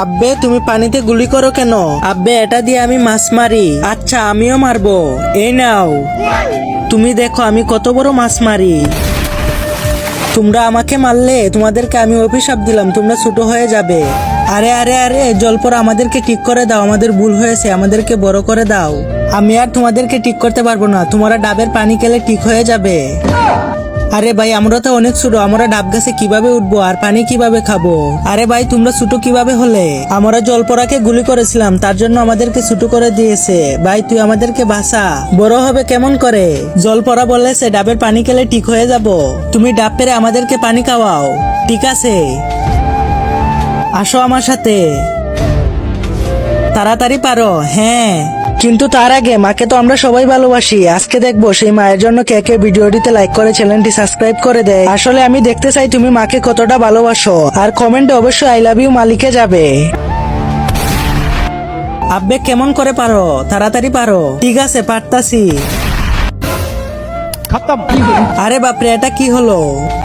আব্বে তুমি পানিতে গুলি করো কেন? আব্বে এটা দিয়ে আমি মাছ মারি। আচ্ছা আমিও মারবো, এই নাও। তুমি দেখো আমি কত বড় মাছ মারি। তোমরা আমাকে মারলে তোমাদেরকে আমি অভিশাপ দিলাম, তোমরা ছোট হয়ে যাবে। আরে আরে আরে জলপরা আমাদেরকে ঠিক করে দাও, আমাদের ভুল হয়েছে, আমাদেরকে বড় করে দাও। আমি আর তোমাদেরকে ঠিক করতে পারবো না, তোমরা ডাবের পানি খেলে ঠিক হয়ে যাবে। আরে ভাই আমরা তো অনেক ছোট, আমরা ডাব গাছে কিভাবে উঠবো আর পানি কিভাবে খাবো? আরে ভাই তোমরা ছোট কিভাবে হলে? আমরা জলপরাকে গুলি করেছিলাম, তার জন্য আমাদেরকে ছোট করে দিয়েছে। ভাই তুই আমাদেরকে বাঁচা। বড় হবে কেমন করে? জলপরা বলেছে ডাবের পানি খেলে ঠিক হয়ে যাব। তুমি ডাব পেরে আমাদেরকে পানি খাওয়াও। ঠিক আছে, আসো আমার সাথে, তাড়াতাড়ি পারো। হ্যাঁ, কিন্তু তার আগে মাকে তো আমরা সবাই ভালোবাসি। আজকে দেখবো সেই মায়ের জন্য কে কে ভিডিওটিতে লাইক করে চ্যানেলটি সাবস্ক্রাইব করে দেয়। আসলে আমি দেখতে চাই তুমি মাকে কতটা ভালোবাসো। আর কমেন্টে অবশ্যই আই লাভ ইউ মা লিখে যাবে। আব্বে কেমন করে পারো? তাড়াতাড়ি পারো। ঠিক আছে পারতাছি। আরে বাপরে এটা কি হলো?